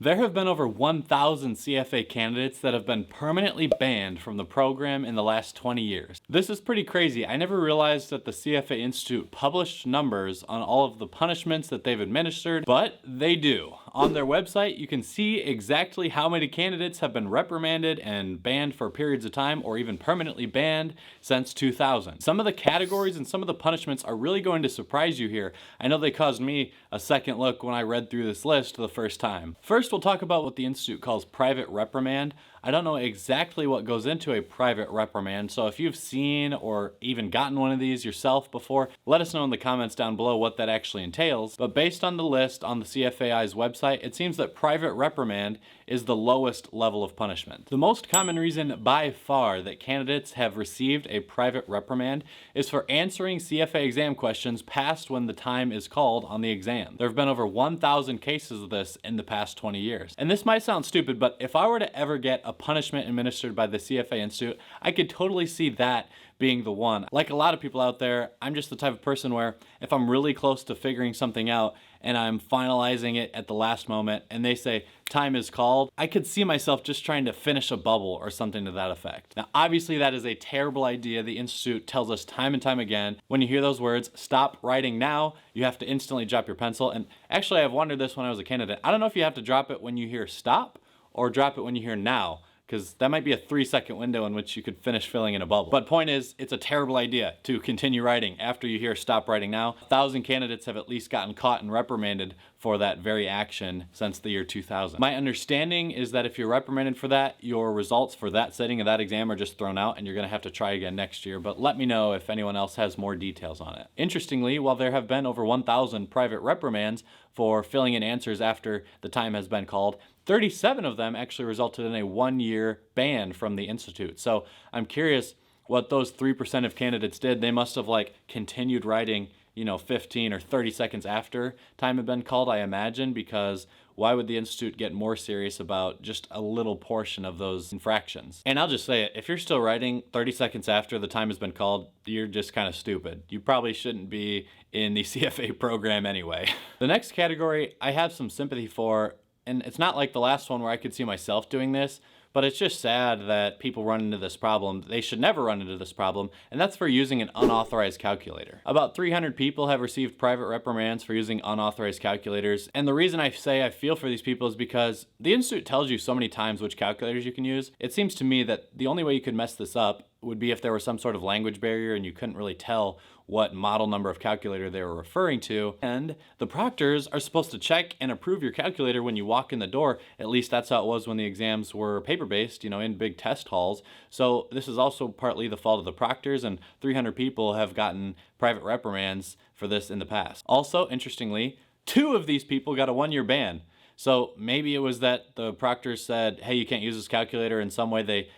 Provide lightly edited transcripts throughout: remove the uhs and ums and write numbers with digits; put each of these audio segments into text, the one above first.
There have been over 1,000 CFA candidates that have been permanently banned from the program in the last 20 years. This is pretty crazy. I never realized that the CFA Institute published numbers on all of the punishments that they've administered, but they do. On their website, you can see exactly how many candidates have been reprimanded and banned for periods of time or even permanently banned since 2000. Some of the categories and some of the punishments are really going to surprise you here. I know they caused me a second look when I read through this list the first time. First, we'll talk about what the Institute calls private reprimand. I don't know exactly what goes into a private reprimand, so if you've seen or even gotten one of these yourself before, let us know in the comments down below what that actually entails. But based on the list on the CFAI's website, it seems that private reprimand is the lowest level of punishment. The most common reason by far that candidates have received a private reprimand is for answering CFA exam questions past when the time is called on the exam. There have been over 1,000 cases of this in the past 20 years. And this might sound stupid, but if I were to ever get a punishment administered by the CFA Institute, I could totally see that being the one. Like a lot of people out there, I'm just the type of person where if I'm really close to figuring something out and I'm finalizing it at the last moment and they say time is called, I could see myself just trying to finish a bubble or something to that effect. Now, obviously that is a terrible idea. The Institute tells us time and time again, when you hear those words, stop writing now, you have to instantly drop your pencil. And actually I've wondered this when I was a candidate. I don't know if you have to drop it when you hear stop or drop it when you hear now, because that might be a 3-second window in which you could finish filling in a bubble. But point is, it's a terrible idea to continue writing after you hear stop writing now. 1,000 candidates have at least gotten caught and reprimanded for that very action since the year 2000. My understanding is that if you're reprimanded for that, your results for that setting of that exam are just thrown out and you're gonna have to try again next year, but let me know if anyone else has more details on it. Interestingly, while there have been over 1,000 private reprimands for filling in answers after the time has been called, 37 of them actually resulted in a 1-year ban from the Institute. So I'm curious what those 3% of candidates did. They must have continued writing 15 or 30 seconds after time had been called, I imagine, because why would the Institute get more serious about just a little portion of those infractions? And I'll just say it, if you're still writing 30 seconds after the time has been called, you're just kind of stupid. You probably shouldn't be in the CFA program anyway. The next category I have some sympathy for, and it's not like the last one where I could see myself doing this, but it's just sad that people run into this problem. They should never run into this problem, and that's for using an unauthorized calculator. About 300 people have received private reprimands for using unauthorized calculators, and the reason I say I feel for these people is because the Institute tells you so many times which calculators you can use. It seems to me that the only way you could mess this up would be if there was some sort of language barrier and you couldn't really tell what model number of calculator they were referring to. And the proctors are supposed to check and approve your calculator when you walk in the door. At least that's how it was when the exams were paper-based, in big test halls. So this is also partly the fault of the proctors, and 300 people have gotten private reprimands for this in the past. Also, interestingly, 2 of these people got a 1-year ban. So maybe it was that the proctors said, hey, you can't use this calculator. In some way they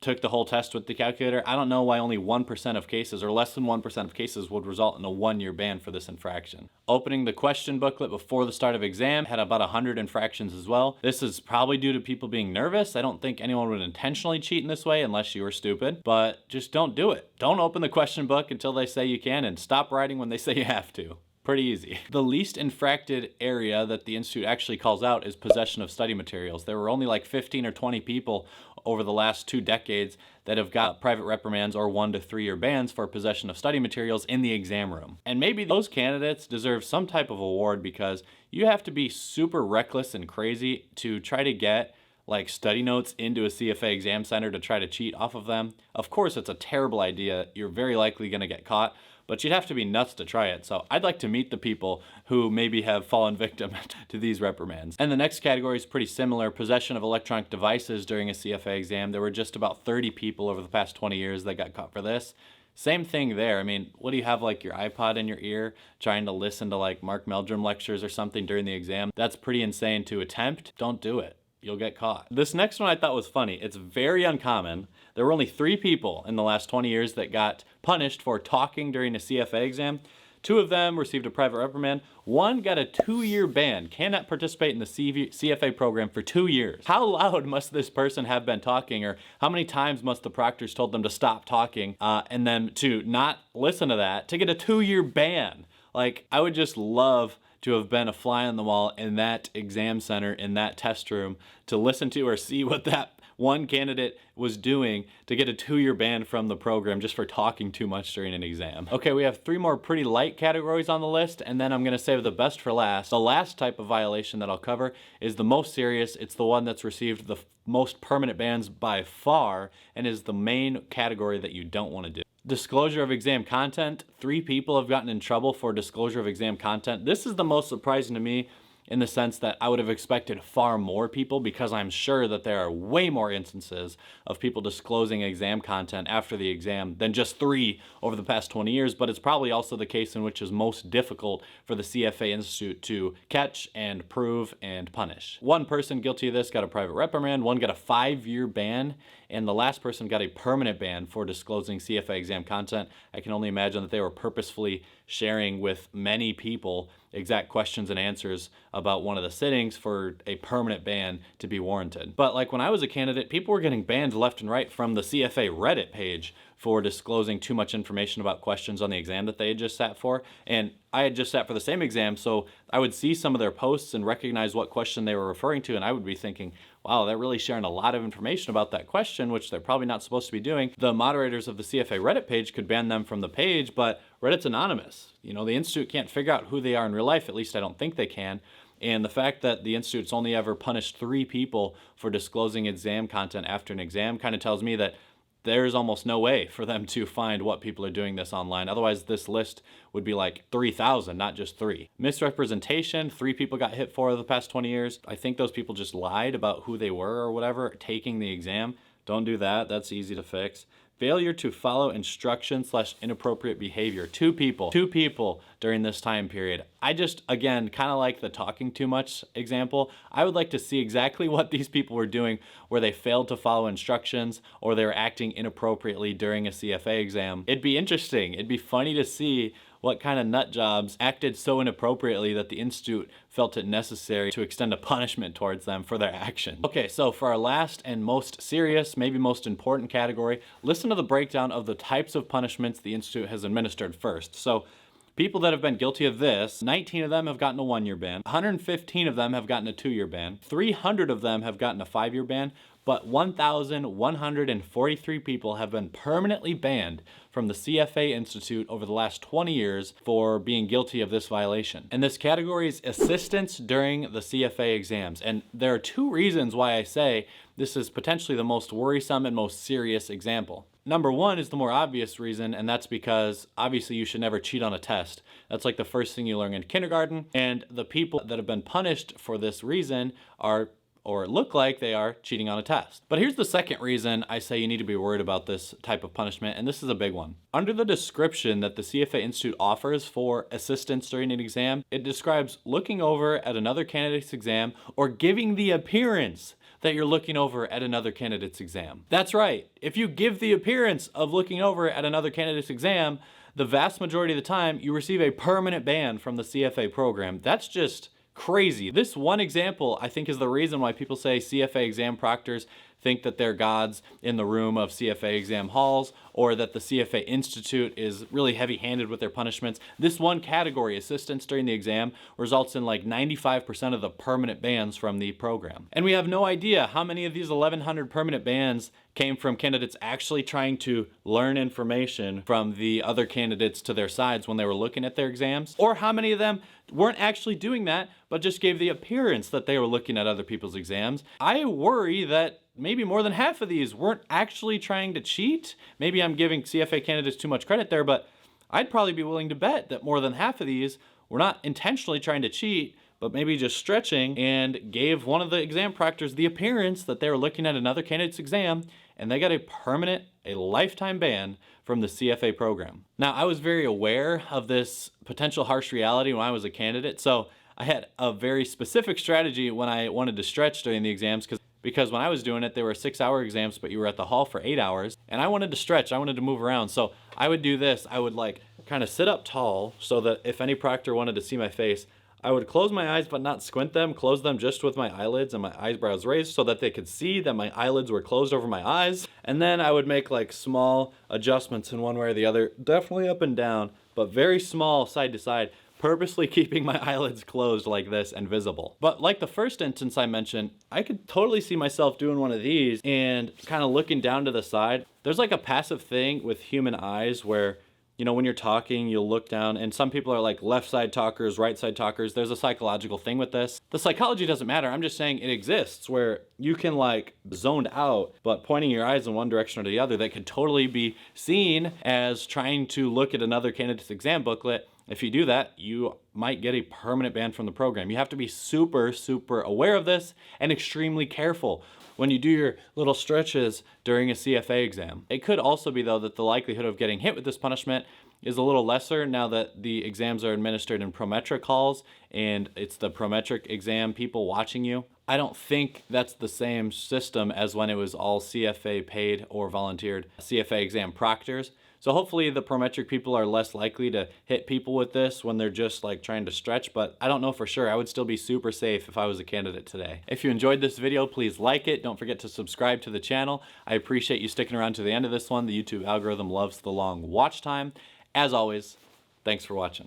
took the whole test with the calculator. I don't know why only 1% of cases, or less than 1% of cases, would result in a 1-year ban for this infraction. Opening the question booklet before the start of exam had about 100 infractions as well. This is probably due to people being nervous. I don't think anyone would intentionally cheat in this way unless you were stupid, but just don't do it. Don't open the question book until they say you can, and stop writing when they say you have to. Pretty easy. The least infracted area that the Institute actually calls out is possession of study materials. There were only 15 or 20 people over the last 2 decades that have got private reprimands or 1 to 3 year bans for possession of study materials in the exam room. And maybe those candidates deserve some type of award, because you have to be super reckless and crazy to try to get study notes into a CFA exam center to try to cheat off of them. Of course, it's a terrible idea. You're very likely going to get caught, but you'd have to be nuts to try it. So I'd like to meet the people who maybe have fallen victim to these reprimands. And the next category is pretty similar: possession of electronic devices during a CFA exam. There were just about 30 people over the past 20 years that got caught for this. Same thing there. I mean, what do you have, your iPod in your ear trying to listen to Mark Meldrum lectures or something during the exam? That's pretty insane to attempt. Don't do it. You'll get caught. This next one I thought was funny. It's very uncommon. There were only 3 people in the last 20 years that got punished for talking during a CFA exam. 2 of them received a private reprimand. 1 got a 2-year ban, cannot participate in the CFA program for 2 years. How loud must this person have been talking, or how many times must the proctors told them to stop talking and then to not listen to that to get a 2-year ban? I would just love to have been a fly on the wall in that exam center, in that test room, to listen to or see what that one candidate was doing to get a 2-year ban from the program just for talking too much during an exam. Okay, we have 3 more pretty light categories on the list, and then I'm gonna save the best for last. The last type of violation that I'll cover is the most serious. It's the one that's received the most permanent bans by far, and is the main category that you don't wanna do. Disclosure of exam content. 3 people have gotten in trouble for disclosure of exam content. This is the most surprising to me, in the sense that I would have expected far more people, because I'm sure that there are way more instances of people disclosing exam content after the exam than just 3 over the past 20 years, but it's probably also the case in which is most difficult for the CFA Institute to catch and prove and punish. 1 person guilty of this got a private reprimand, 1 got a 5-year ban, and the last person got a permanent ban for disclosing CFA exam content. I can only imagine that they were purposefully sharing with many people exact questions and answers about one of the sittings for a permanent ban to be warranted. But like when I was a candidate, people were getting banned left and right from the CFA Reddit page for disclosing too much information about questions on the exam that they had just sat for. And I had just sat for the same exam, so I would see some of their posts and recognize what question they were referring to, and I would be thinking, wow, they're really sharing a lot of information about that question, which they're probably not supposed to be doing. The moderators of the CFA Reddit page could ban them from the page, but Reddit's anonymous. You know, the Institute can't figure out who they are in real life, at least I don't think they can. And the fact that the Institute's only ever punished 3 people for disclosing exam content after an exam kind of tells me that there's almost no way for them to find what people are doing this online. Otherwise, this list would be like 3,000, not just 3. Misrepresentation, 3 people got hit for over the past 20 years. I think those people just lied about who they were or whatever, taking the exam. Don't do that, that's easy to fix. Failure to follow instruction / inappropriate behavior. 2 people during this time period. I just, again, kind of like the talking too much example. I would like to see exactly what these people were doing where they failed to follow instructions or they were acting inappropriately during a CFA exam. It'd be interesting. It'd be funny to see what kind of nut jobs acted so inappropriately that the Institute felt it necessary to extend a punishment towards them for their actions. Okay, so for our last and most serious, maybe most important category, listen to the breakdown of the types of punishments the Institute has administered first. So people that have been guilty of this, 19 of them have gotten a 1-year ban, 115 of them have gotten a 2-year ban, 300 of them have gotten a 5-year ban, but 1,143 people have been permanently banned from the CFA Institute over the last 20 years for being guilty of this violation. And this category is assistance during the CFA exams. And there are 2 reasons why I say this is potentially the most worrisome and most serious example. Number 1 is the more obvious reason, and that's because obviously you should never cheat on a test. That's like the first thing you learn in kindergarten, and the people that have been punished for this reason are, or look like they are, cheating on a test. But here's the second reason I say you need to be worried about this type of punishment, and this is a big one. Under the description that the CFA Institute offers for assistance during an exam, it describes looking over at another candidate's exam or giving the appearance that you're looking over at another candidate's exam. That's right. If you give the appearance of looking over at another candidate's exam, the vast majority of the time you receive a permanent ban from the CFA program. That's just crazy. This one example, I think, is the reason why people say CFA exam proctors think that they're gods in the room of CFA exam halls, or that the CFA Institute is really heavy-handed with their punishments. This one category, assistance during the exam, results in like 95% of the permanent bans from the program. And we have no idea how many of these 1,100 permanent bans came from candidates actually trying to learn information from the other candidates to their sides when they were looking at their exams, or how many of them weren't actually doing that, but just gave the appearance that they were looking at other people's exams. I worry that maybe more than half of these weren't actually trying to cheat. Maybe I'm giving CFA candidates too much credit there, but I'd probably be willing to bet that more than half of these were not intentionally trying to cheat, but maybe just stretching and gave one of the exam proctors the appearance that they were looking at another candidate's exam, and they got a permanent, a lifetime ban from the CFA program. Now, I was very aware of this potential harsh reality when I was a candidate, so I had a very specific strategy when I wanted to stretch during the exams, because when I was doing it, they were 6-hour exams, but you were at the hall for 8 hours, and I wanted to stretch, I wanted to move around. So I would do this. I would like kind of sit up tall so that if any proctor wanted to see my face, I would close my eyes but not squint them, close them just with my eyelids and my eyebrows raised so that they could see that my eyelids were closed over my eyes. And then I would make like small adjustments in one way or the other, definitely up and down, but very small side to side, purposely keeping my eyelids closed like this and visible. But like the first instance I mentioned, I could totally see myself doing one of these and kind of looking down to the side. There's like a passive thing with human eyes where, you know, when you're talking, you'll look down, and some people are like left side talkers, right side talkers. There's a psychological thing with this. The psychology doesn't matter. I'm just saying it exists where you can like zoned out, but pointing your eyes in one direction or the other, that could totally be seen as trying to look at another candidate's exam booklet. If you do that, you might get a permanent ban from the program. You have to be super, super aware of this and extremely careful when you do your little stretches during a CFA exam. It could also be, though, that the likelihood of getting hit with this punishment is a little lesser now that the exams are administered in prometric halls and it's the prometric exam people watching you. I don't think that's the same system as when it was all CFA paid or volunteered CFA exam proctors. So hopefully the prometric people are less likely to hit people with this when they're just like trying to stretch, but I don't know for sure. I would still be super safe if I was a candidate today. If you enjoyed this video, please like it. Don't forget to subscribe to the channel. I appreciate you sticking around to the end of this one. The YouTube algorithm loves the long watch time. As always, thanks for watching.